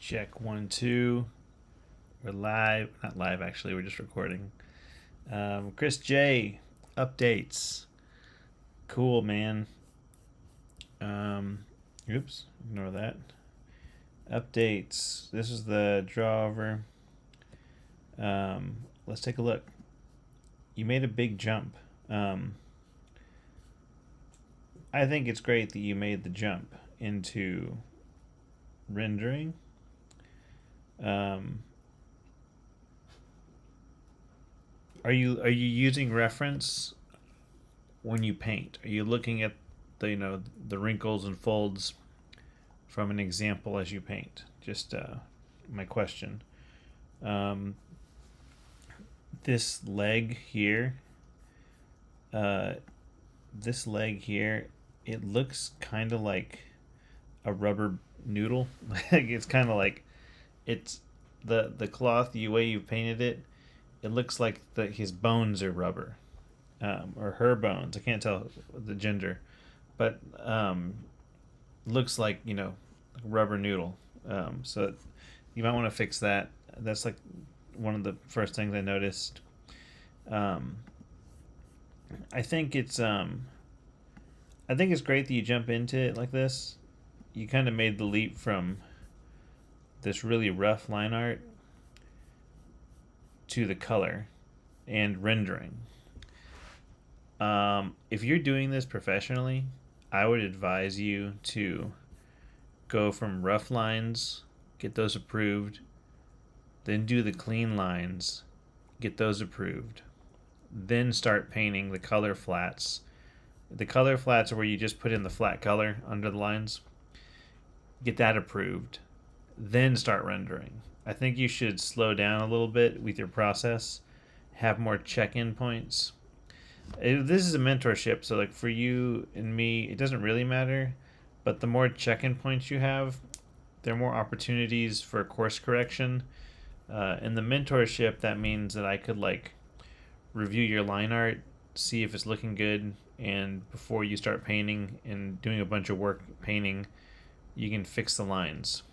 Check 1 2. We're live. Not live, actually. We're just recording. Chris J. Updates. Cool, man. Oops. Ignore that. Updates. This is the draw over. Let's take a look. You made a big jump. I think it's great that you made the jump into rendering. Are you using reference when you paint? Are you looking at the wrinkles and folds from an example as you paint? Just my question. This leg here, it looks kind of like a rubber noodle. It's kind of like it's the cloth, the way you painted it. It looks like his bones are rubber, or her bones. I can't tell the gender, but looks like rubber noodle. So you might want to fix that. That's like one of the first things I noticed. I think it's great that you jump into it like this. You kind of made the leap from this really rough line art to the color and rendering. If you're doing this professionally, I would advise you to go from rough lines, get those approved, then do the clean lines, get those approved, then start painting the color flats. The color flats are where you just put in the flat color under the lines. Get that approved, then start rendering. I think you should slow down a little bit with your process, have more check-in points. This is a mentorship, so like for you and me, it doesn't really matter, but the more check-in points you have, there are more opportunities for course correction. In the mentorship, that means that I could like review your line art, see if it's looking good, and before you start painting and doing a bunch of work painting, you can fix the lines.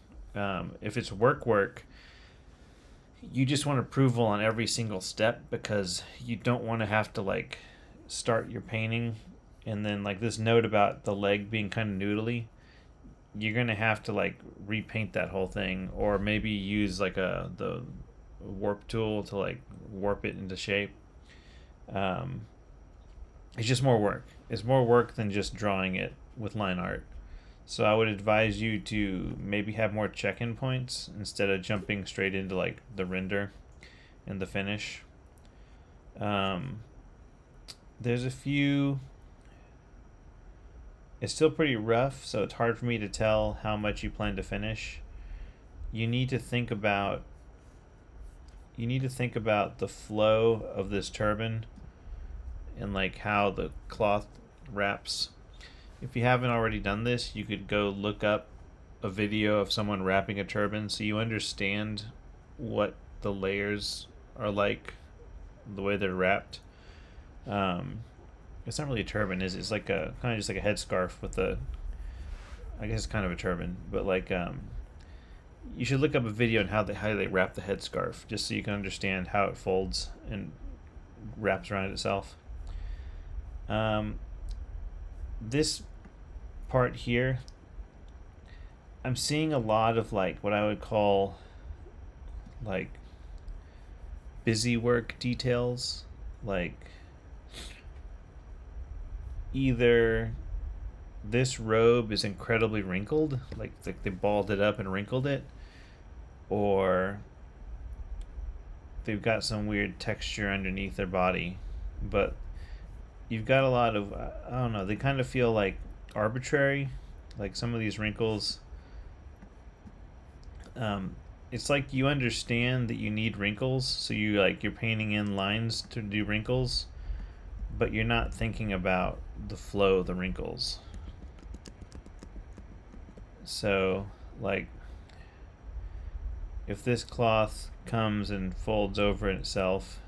If it's work, you just want approval on every single step because you don't want to have to like start your painting and then like this note about the leg being kind of noodly. You're gonna have to like repaint that whole thing, or maybe use like the warp tool to like warp it into shape. It's just more work. It's more work than just drawing it with line art. So I would advise you to maybe have more check-in points instead of jumping straight into like the render and the finish. There's a few. It's still pretty rough, so it's hard for me to tell how much you plan to finish. You need to think about the flow of this turban and like how the cloth wraps. If you haven't already done this, you could go look up a video of someone wrapping a turban so you understand what the layers are like, the way they're wrapped. It's not really a turban, is it? It's like a kind of just like a headscarf with a, I guess it's kind of a turban, but like you should look up a video on how they wrap the headscarf just so you can understand how it folds and wraps around itself. This part here, I'm seeing a lot of like what I would call like busy work details, like either this robe is incredibly wrinkled, like they balled it up and wrinkled it, or they've got some weird texture underneath their body, but you've got a lot of, I don't know, they kind of feel like arbitrary, like some of these wrinkles. It's like you understand that you need wrinkles, so you're painting in lines to do wrinkles, but you're not thinking about the flow of the wrinkles. So like if this cloth comes and folds over itself,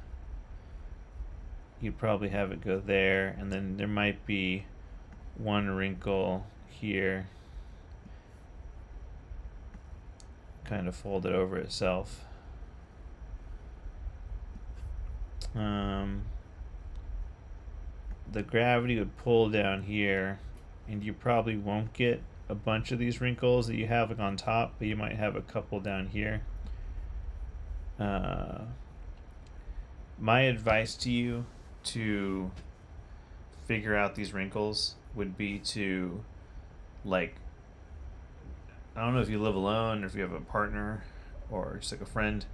you'd probably have it go there, and then there might be one wrinkle here kind of fold it over itself. The gravity would pull down here, and you probably won't get a bunch of these wrinkles that you have like on top, but you might have a couple down here. My advice to you to figure out these wrinkles would be to, like, I don't know if you live alone or if you have a partner or just like a friend,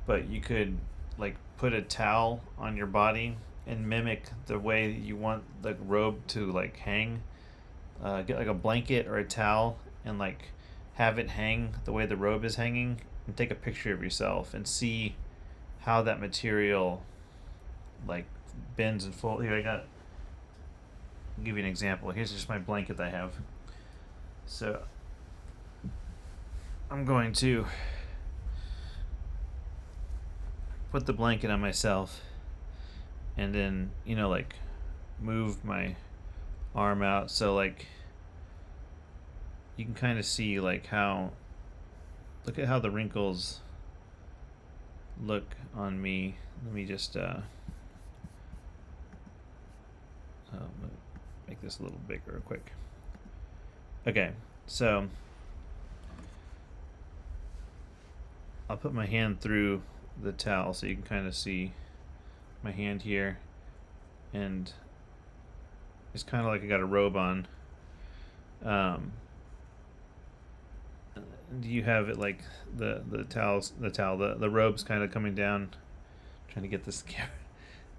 but you could like put a towel on your body and mimic the way you want the robe to like hang. Get like a blanket or a towel and like have it hang the way the robe is hanging, and take a picture of yourself and see how that material like bends and folds. Here, I'll give you an example. Here's just my blanket that I have. So I'm going to put the blanket on myself and then, like move my arm out so like you can kind of see like look at how the wrinkles look on me. Let me just make this a little bigger real quick. Okay, so I'll put my hand through the towel so you can kind of see my hand here, and it's kind of like I got a robe on. You have it like the robe's kind of coming down. I'm trying to get this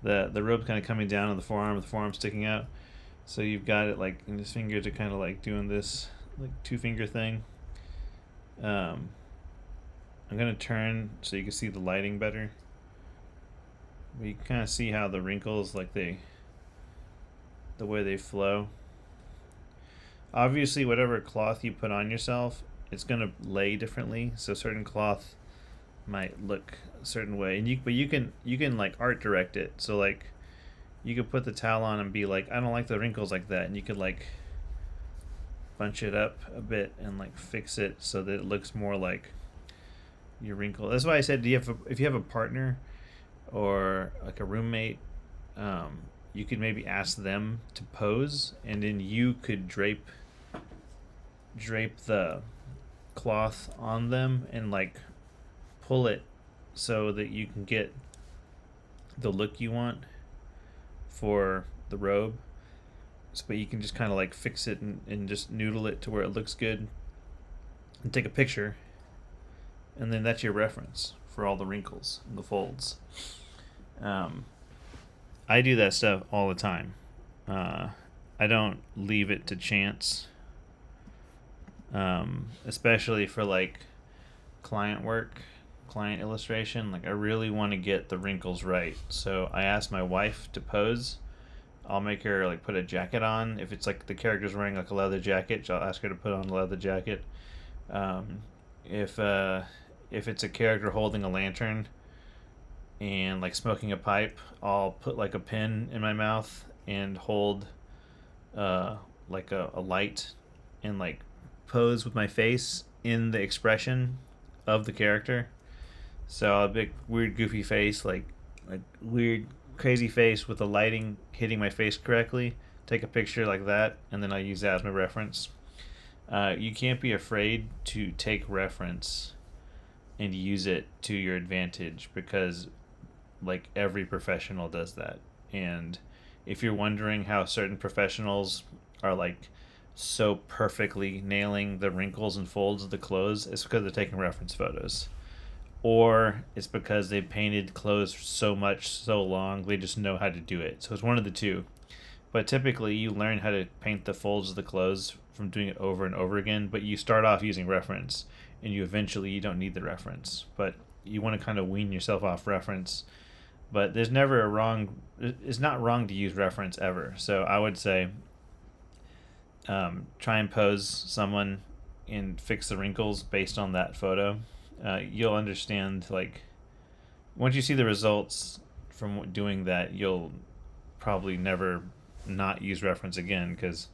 the robe's kind of coming down on the forearm sticking out. So you've got it like in his fingers are kind of like doing this like 2-finger thing. I'm gonna turn so you can see the lighting better. But you can kind of see how the wrinkles, like the way they flow. Obviously, whatever cloth you put on yourself, it's gonna lay differently. So certain cloth might look a certain way, and you can like art direct it. So like you could put the towel on and be like, I don't like the wrinkles like that, and you could like bunch it up a bit and like fix it so that it looks more like your wrinkle. That's why I said if you have a partner or like a roommate, you could maybe ask them to pose, and then you could drape the cloth on them and like pull it so that you can get the look you want for the robe. But you can just kind of like fix it and just noodle it to where it looks good and take a picture, and then that's your reference for all the wrinkles and the folds. I do that stuff all the time. I don't leave it to chance, especially for like client work, client illustration. Like I really want to get the wrinkles right, so I ask my wife to pose. I'll make her like put a jacket on. If it's like the character's wearing like a leather jacket, I'll ask her to put on a leather jacket. If it's a character holding a lantern and like smoking a pipe, I'll put like a pin in my mouth and hold like a light and like pose with my face in the expression of the character. So a big weird goofy face, like weird crazy face with the lighting hitting my face correctly. Take a picture like that, and then I use that as my reference. You can't be afraid to take reference and use it to your advantage, because like every professional does that. And if you're wondering how certain professionals are like so perfectly nailing the wrinkles and folds of the clothes, it's because they're taking reference photos, or it's because they painted clothes so much so long they just know how to do it. So it's one of the two. But typically you learn how to paint the folds of the clothes from doing it over and over again, but you start off using reference, and you don't need the reference, but you want to kind of wean yourself off reference. But there's never it's not wrong to use reference ever. So I would say try and pose someone and fix the wrinkles based on that photo. You'll understand, like, once you see the results from doing that, you'll probably never not use reference again, because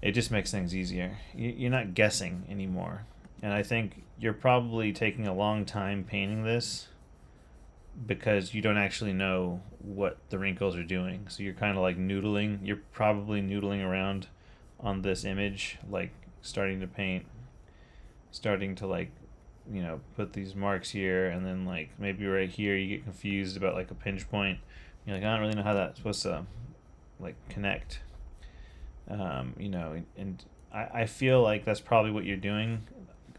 it just makes things easier. You're not guessing anymore. And I think you're probably taking a long time painting this because you don't actually know what the wrinkles are doing. So you're kind of like noodling. You're probably noodling around on this image, like starting to paint, starting to like, put these marks here, and then like maybe right here you get confused about like a pinch point. You're like, I don't really know how that's supposed to like connect. And I feel like that's probably what you're doing.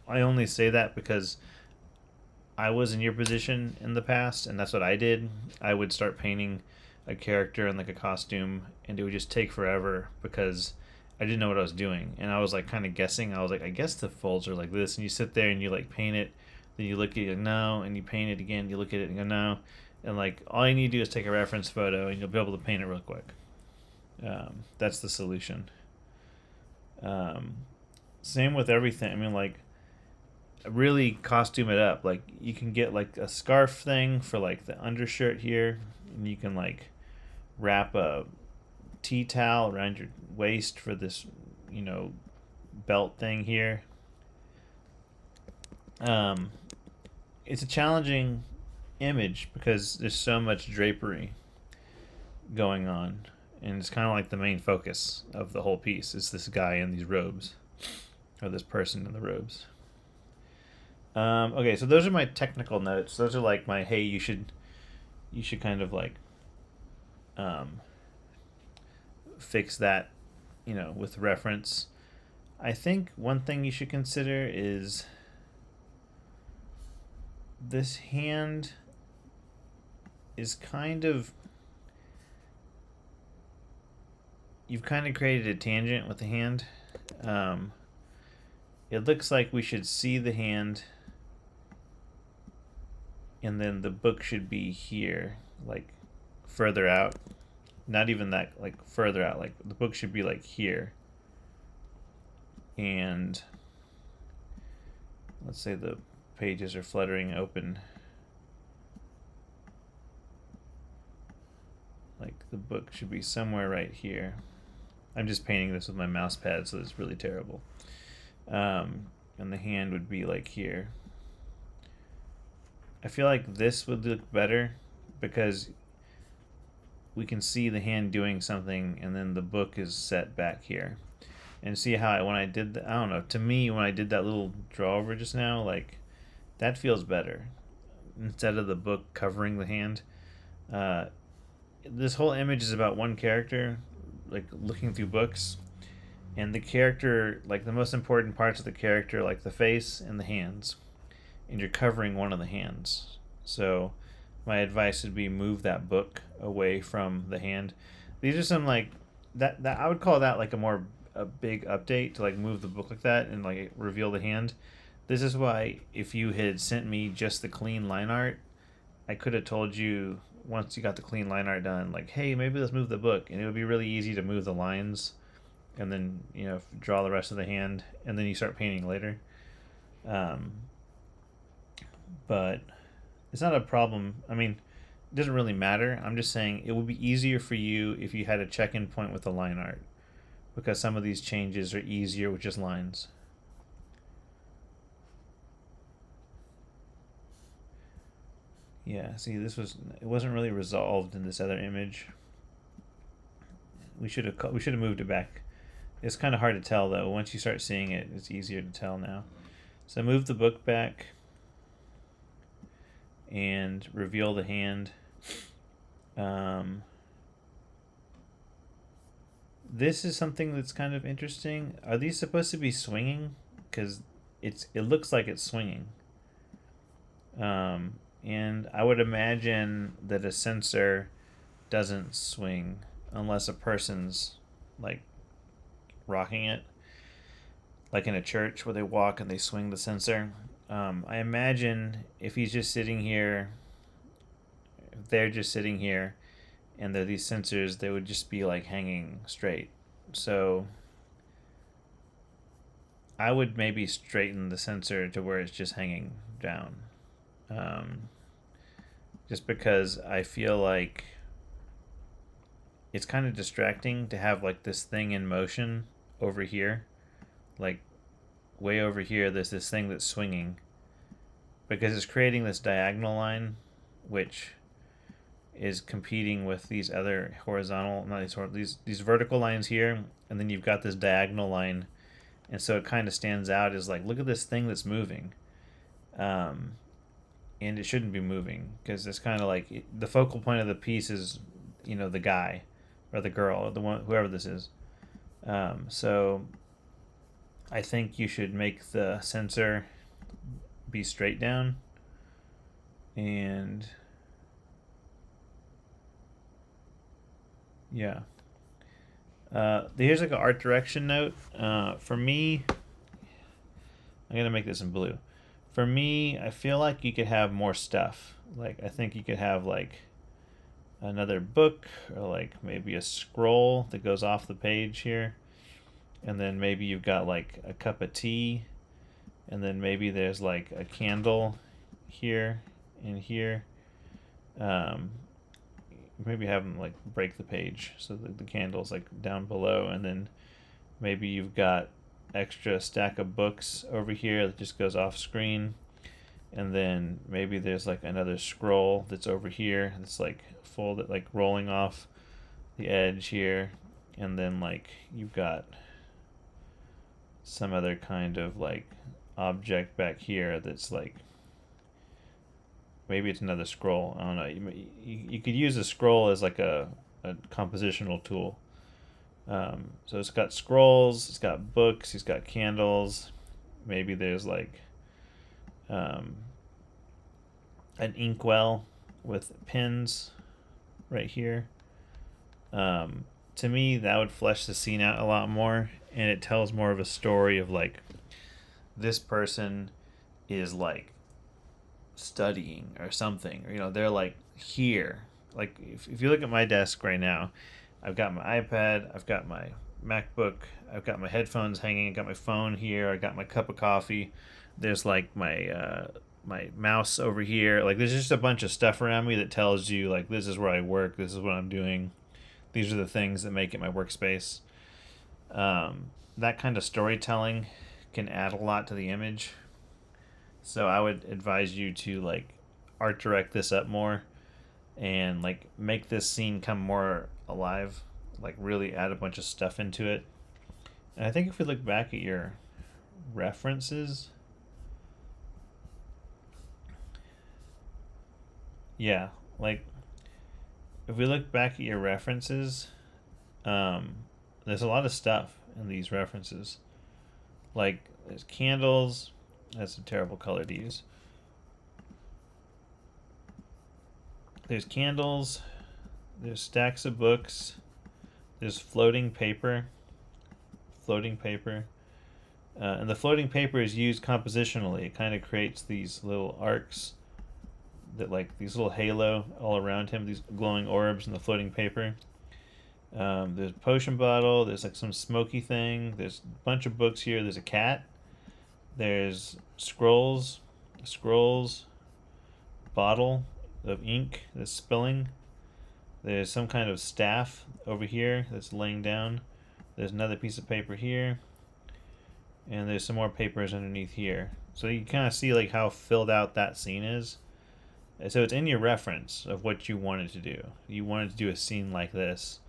I only say that because I was in your position in the past, and that's what I did. I would start painting a character in like a costume, and it would just take forever because I didn't know what I was doing, and I was like kind of guessing. I was like, I guess the folds are like this, and you sit there and you like paint it, then you look at it, you go, no, and you paint it again. You look at it and go, no, and like all you need to do is take a reference photo, and you'll be able to paint it real quick. That's the solution. Um, Same with everything. I mean, like really costume it up. Like you can get like a scarf thing for like the undershirt here, and you can like wrap a tea towel around your waist for this, you know, belt thing here. Um, it's a challenging image because there's so much drapery going on, and it's kind of like the main focus of the whole piece is this guy in these robes, or this person in the robes. Okay, so those are my technical notes. Those are like my hey, you should kind of like um, fix that, with reference. I think one thing you should consider is this hand is kind of you've kind of created a tangent with the hand. Um, it looks like we should see the hand, and then the book should be here, like further out. Not even that, like further out. Like the book should be like here. And let's say the pages are fluttering open. Like the book should be somewhere right here. I'm just painting this with my mouse pad, so it's really terrible. And the hand would be like here. I feel like this would look better because we can see the hand doing something, and then the book is set back here. And see how when I did I don't know, to me when I did that little draw over just now, like that feels better instead of the book covering the hand. Uh, this whole image is about one character, like looking through books, and the character, like the most important parts of the character, like the face and the hands, and you're covering one of the hands. So my advice would be move that book away from the hand. These are some like that I would call that like a big update to like move the book like that and like reveal the hand. This is why if you had sent me just the clean line art, I could have told you once you got the clean line art done, like, hey, maybe let's move the book, and it would be really easy to move the lines, and then draw the rest of the hand, and then you start painting later. Um, but it's not a problem. I mean, it doesn't really matter. I'm just saying it would be easier for you if you had a check-in point with the line art, because some of these changes are easier with just lines. Yeah, see, it wasn't really resolved in this other image. We should have moved it back. It's kind of hard to tell though. Once you start seeing it, it's easier to tell now. So move the book back and reveal the hand. This is something that's kind of interesting. Are these supposed to be swinging? Because it looks like it's swinging. And I would imagine that a sensor doesn't swing unless a person's like rocking it, like in a church where they walk and they swing the sensor. I imagine if he's just sitting here, if they're just sitting here, and they're these sensors, they would just be like hanging straight. So I would maybe straighten the sensor to where it's just hanging down. Um, just because I feel like it's kind of distracting to have like this thing in motion over here. Like way over here, there's this thing that's swinging because it's creating this diagonal line, which is competing with these other horizontal, not these vertical lines here, and then you've got this diagonal line, and so it kind of stands out as like, look at this thing that's moving, um, and it shouldn't be moving because it's kind of like the focal point of the piece is, the guy, or the girl, or the one, whoever this is. So I think you should make the sensor be straight down, and yeah. Here's like an art direction note. For me, I'm gonna make this in blue. For me, I feel like you could have more stuff. Like I think you could have like another book, or like maybe a scroll that goes off the page here, and then maybe you've got like a cup of tea, and then maybe there's like a candle here and here. Um, Maybe have them like break the page so that the candle's like down below, and then maybe you've got extra stack of books over here that just goes off screen, and then maybe there's like another scroll that's over here that's like folded, like rolling off the edge here, and then like you've got some other kind of like object back here that's like, maybe it's another scroll. I don't know. You could use a scroll as like a compositional tool. So it's got scrolls, it's got books, it's got candles. Maybe there's like um, an inkwell with pins right here. To me, that would flesh the scene out a lot more, and it tells more of a story of like, this person is like studying or something, or they're like here. Like if you look at my desk right now, I've got my iPad, I've got my MacBook, I've got my headphones hanging, I've got my phone here, I got my cup of coffee, there's like my mouse over here. Like there's just a bunch of stuff around me that tells you like, this is where I work, this is what I'm doing, these are the things that make it my workspace. That kind of storytelling can add a lot to the image. So I would advise you to like art direct this up more, and like make this scene come more alive, like really add a bunch of stuff into it. And I think if we look back at your references, yeah, like if we look back at your references, um, there's a lot of stuff in these references. Like there's candles. That's a terrible color to use. There's candles. There's stacks of books. There's floating paper. Floating paper. And the floating paper is used compositionally. It kind of creates these little arcs, that like these little halo all around him, these glowing orbs in the floating paper. There's a potion bottle. There's like some smoky thing. There's a bunch of books here. There's a cat. There's scrolls, bottle of ink that's spilling. There's some kind of staff over here that's laying down. There's another piece of paper here, and there's some more papers underneath here. So you kind of see like how filled out that scene is. So it's in your reference of what you wanted to do. You wanted to do a scene like this.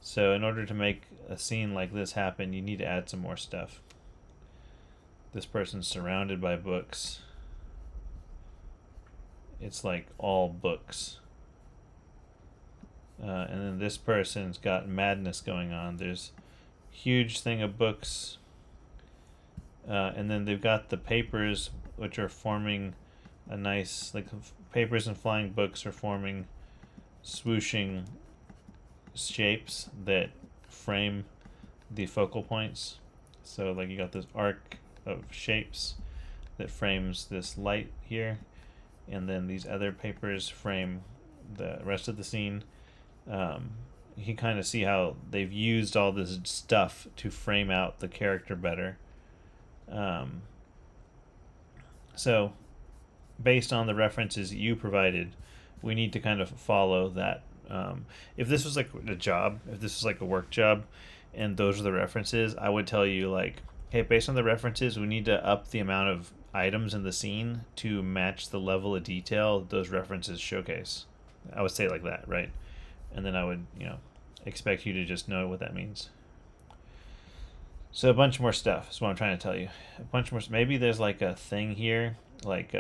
So in order to make a scene like this happen, you need to add some more stuff. This person's surrounded by books. It's like all books. And then this person's got madness going on. There's a huge thing of books. And then they've got the papers, which are forming a nice, like papers and flying books are forming swooshing shapes that frame the focal points. So like you got this arc of shapes that frames this light here, and then these other papers frame the rest of the scene. You can kind of see how they've used all this stuff to frame out the character better. So based on the references that you provided, we need to kind of follow that. If this was like a job, if this was like a work job, and those are the references, I would tell you like, hey, based on the references, we need to up the amount of items in the scene to match the level of detail those references showcase. I would say it like that, right? And then I would, expect you to just know what that means. So a bunch more stuff is what I'm trying to tell you. A bunch more. Maybe there's like a thing here, like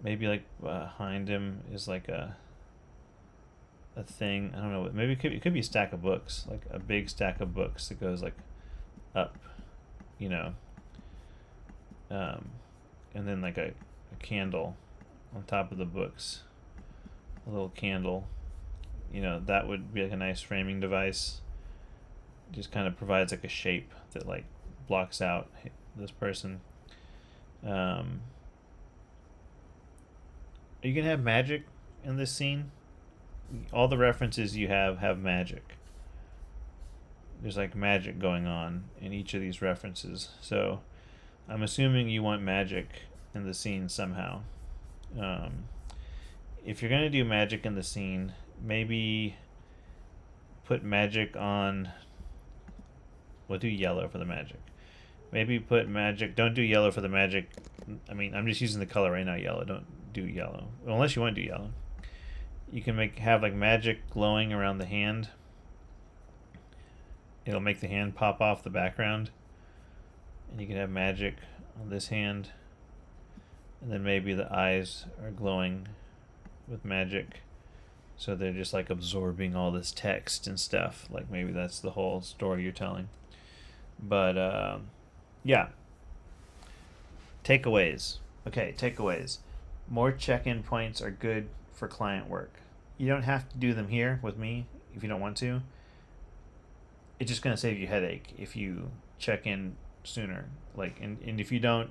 maybe like behind him is like a thing. I don't know. Maybe it could be a stack of books, like a big stack of books that goes like up, you know, and then like a candle on top of the books, a little candle. That would be like a nice framing device. Just kind of provides like a shape that like blocks out this person. You can have magic in this scene. All the references you have magic. There's like magic going on in each of these references. So I'm assuming you want magic in the scene somehow. If you're going to do magic in the scene, maybe put magic on. We'll do yellow for the magic. Maybe put magic. Don't do yellow for the magic. I mean, I'm just using the color right now, yellow. Don't do yellow. Well, unless you want to do yellow. You can have like magic glowing around the hand. It'll make the hand pop off the background. And you can have magic on this hand. And then maybe the eyes are glowing with magic. So they're just like absorbing all this text and stuff. Like maybe that's the whole story you're telling. But yeah. Takeaways. Okay, takeaways. More check-in points are good for client work. You don't have to do them here with me if you don't want to. It's just going to save you headache if you check in sooner. And if you don't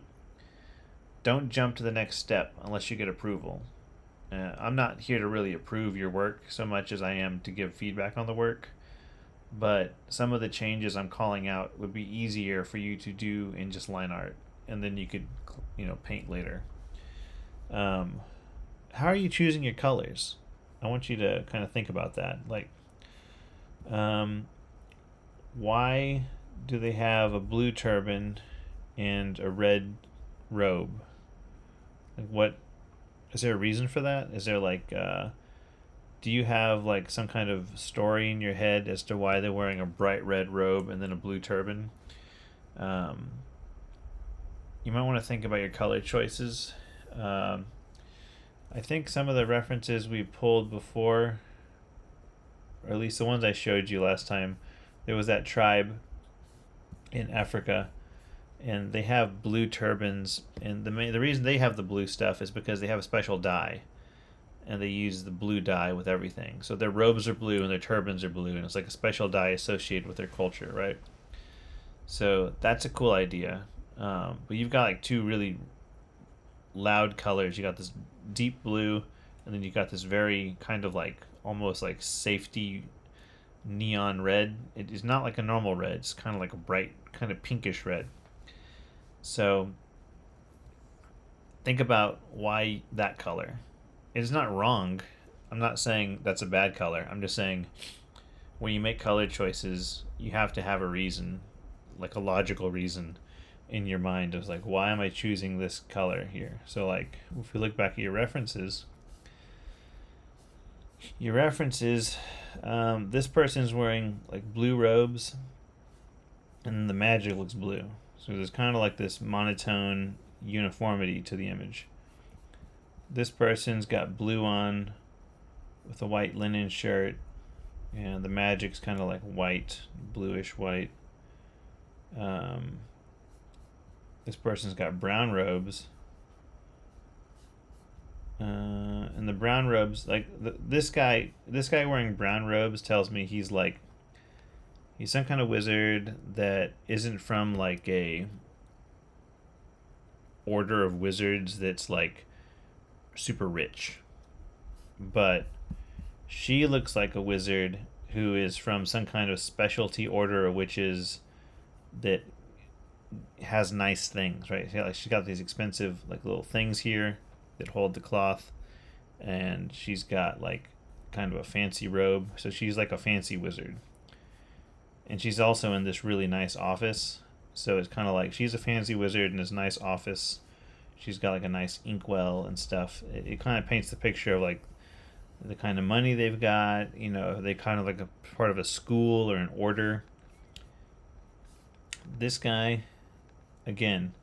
jump to the next step unless you get approval. I'm not here to really approve your work so much as I am to give feedback on the work. But some of the changes I'm calling out would be easier for you to do in just line art, and then you could, paint later. How are you choosing your colors? I want you to kind of think about that. Like, why do they have a blue turban and a red robe? Like, what is there a reason for that? Is there like do you have like some kind of story in your head as to why they're wearing a bright red robe and then a blue turban? You might want to think about your color choices. I think some of the references we pulled before, or at least the ones I showed you last time, there was that tribe in Africa, and they have blue turbans, and the reason they have the blue stuff is because they have a special dye, and they use the blue dye with everything. So their robes are blue and their turbans are blue, and it's like a special dye associated with their culture, right? So that's a cool idea. But you've got like two really loud colors. You got this deep blue, and then you got this very kind of like almost like safety neon red. It is not like a normal red. It's kind of like a bright, kind of pinkish red. So think about why that color. It's not wrong. I'm not saying that's a bad color. I'm just saying when you make color choices, you have to have a reason, like a logical reason in your mind of like, why am I choosing this color here? So like, if you look back at your references, this person's wearing like blue robes, and the magic looks blue. So there's kind of like this monotone uniformity to the image. This person's got blue on with a white linen shirt, and the magic's kind of like white, bluish white. This person's got brown robes, and the brown robes, like this guy wearing brown robes tells me he's some kind of wizard that isn't from like a order of wizards that's like super rich, but she looks like a wizard who is from some kind of specialty order of witches that has nice things, right? She's got these expensive like little things here that hold the cloth, and she's got like kind of a fancy robe, so she's like a fancy wizard. and she's also in this really nice office. So it's kind of like she's a fancy wizard in this nice office. She's got like a nice inkwell and stuff. It kind of paints the picture of like the kind of money they've got. You know, they kind of like a part of a school or an order. This guy, again,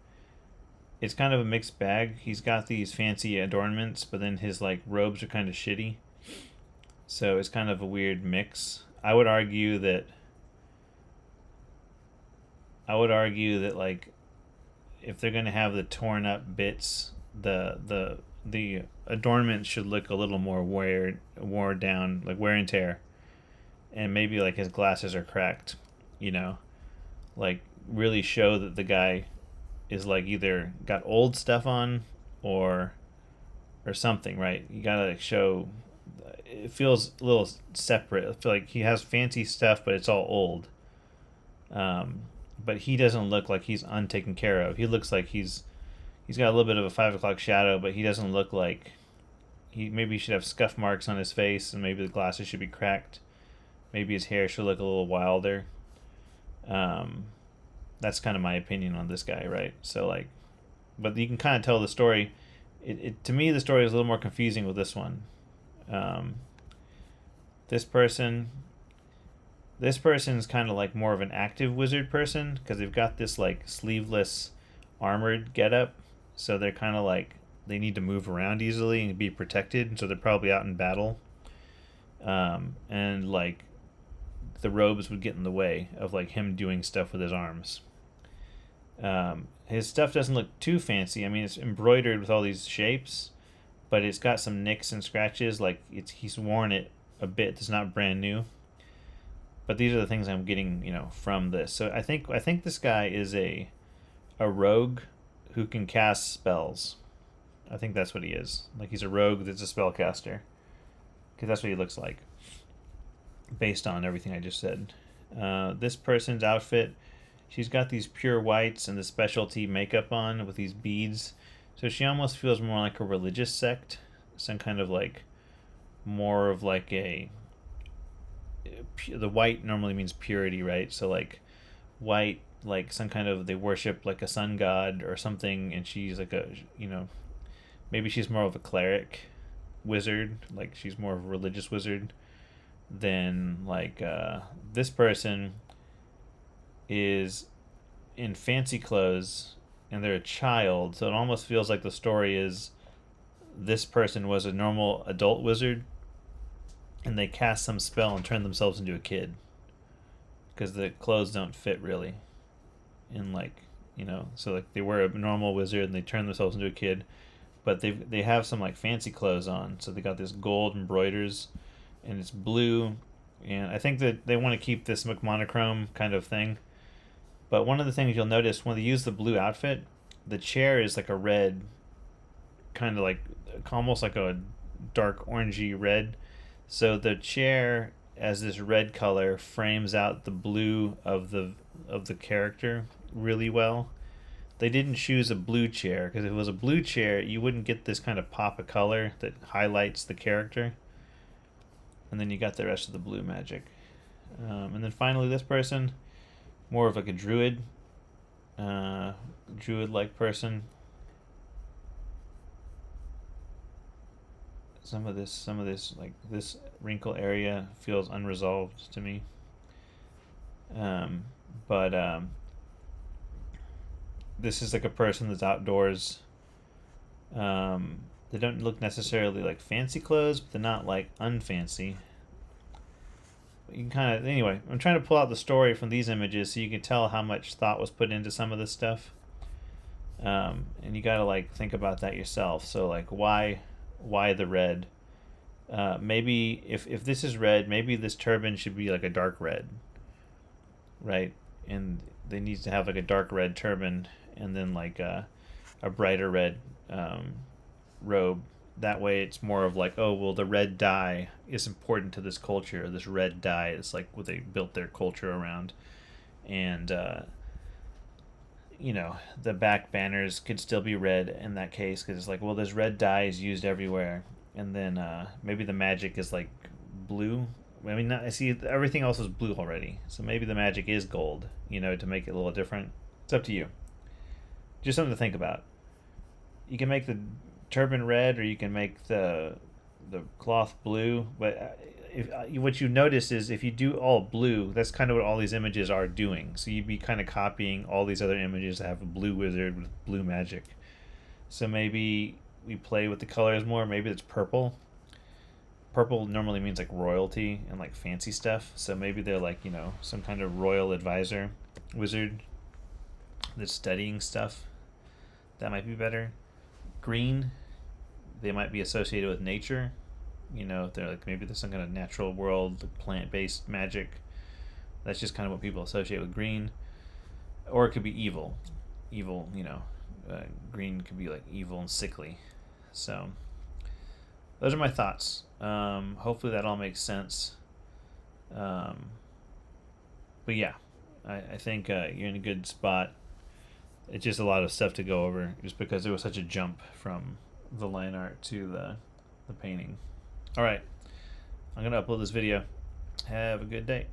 it's kind of a mixed bag. He's got these fancy adornments, but then his like robes are kind of shitty. So it's kind of a weird mix. I would argue that like if they're gonna have the torn up bits, the adornment should look a little more wore down, like wear and tear, and maybe like his glasses are cracked, you know, like really show that the guy is like either got old stuff on or something, right? You gotta like show. It feels a little separate. I feel like he has fancy stuff, but it's all old. Um, but he doesn't look like he's untaken care of. He looks like he's got a little bit of a 5 o'clock shadow, but he doesn't look like he should have scuff marks on his face, and maybe the glasses should be cracked. Maybe his hair should look a little wilder. Um, that's kind of my opinion on this guy, right? So like, but you can kind of tell the story. To me, the story is a little more confusing with this one. Um, this person, this person's kind of like more of an active wizard person because they've got this like sleeveless armored getup, so they're kind of like they need to move around easily and be protected, and so they're probably out in battle. And like the robes would get in the way of like him doing stuff with his arms. His stuff doesn't look too fancy. I mean, it's embroidered with all these shapes, but it's got some nicks and scratches. Like he's worn it a bit. It's not brand new. But these are the things I'm getting, from this. So I think this guy is a rogue who can cast spells. I think that's what he is. Like he's a rogue that's a spellcaster, because that's what he looks like, based on everything I just said. This person's outfit, she's got these pure whites and the specialty makeup on with these beads. So she almost feels more like a religious sect, some kind of like more of like the white normally means purity, right? So like white, like some kind of they worship like a sun god or something, and she's like maybe she's more of a cleric wizard, like she's more of a religious wizard than like this person is in fancy clothes and they're a child, so it almost feels like the story is this person was a normal adult wizard and they cast some spell and turn themselves into a kid because the clothes don't fit really, and like so like they wear a normal wizard and they turn themselves into a kid, but they have some like fancy clothes on, so they got this gold embroiders and it's blue, and I think that they want to keep this monochrome kind of thing. But one of the things you'll notice when they use the blue outfit, the chair is like a red, kind of like almost like a dark orangey red. So the chair as this red color frames out the blue of the character really well. They didn't choose a blue chair because if it was a blue chair, you wouldn't get this kind of pop of color that highlights the character. And then you got the rest of the blue magic. And then finally, this person, more of like a druid-like person. Some of this, like this wrinkle area feels unresolved to me. But this is like a person that's outdoors. They don't look necessarily like fancy clothes, but they're not like unfancy. You can kind of, anyway, I'm trying to pull out the story from these images so you can tell how much thought was put into some of this stuff. And you gotta like think about that yourself. So like why the red? Maybe if this is red, maybe this turban should be like a dark red, right? And they need to have like a dark red turban and then like a brighter red robe. That way it's more of like, oh well, the red dye is important to this culture. This red dye is like what they built their culture around. And the back banners could still be red in that case because it's like, well, this red dye is used everywhere. And then maybe the magic is like blue, I mean, I see everything else is blue already, so maybe the magic is gold. To make it a little different. It's up to you. Just something to think about. You can make the turban red, or you can make the cloth blue. But what you notice is if you do all blue, that's kind of what all these images are doing. So you'd be kind of copying all these other images that have a blue wizard with blue magic. So maybe we play with the colors more. Maybe it's purple. Purple normally means like royalty and like fancy stuff. So maybe they're like, some kind of royal advisor wizard that's studying stuff. That might be better. Green, they might be associated with nature. They're like, maybe there's some kind of natural world, plant-based magic. That's just kind of what people associate with green. Or it could be evil. Evil, green could be like evil and sickly. So those are my thoughts. Hopefully that all makes sense. But yeah, I think you're in a good spot. It's just a lot of stuff to go over, just because there was such a jump from the line art to the painting. All right, I'm gonna upload this video. Have a good day.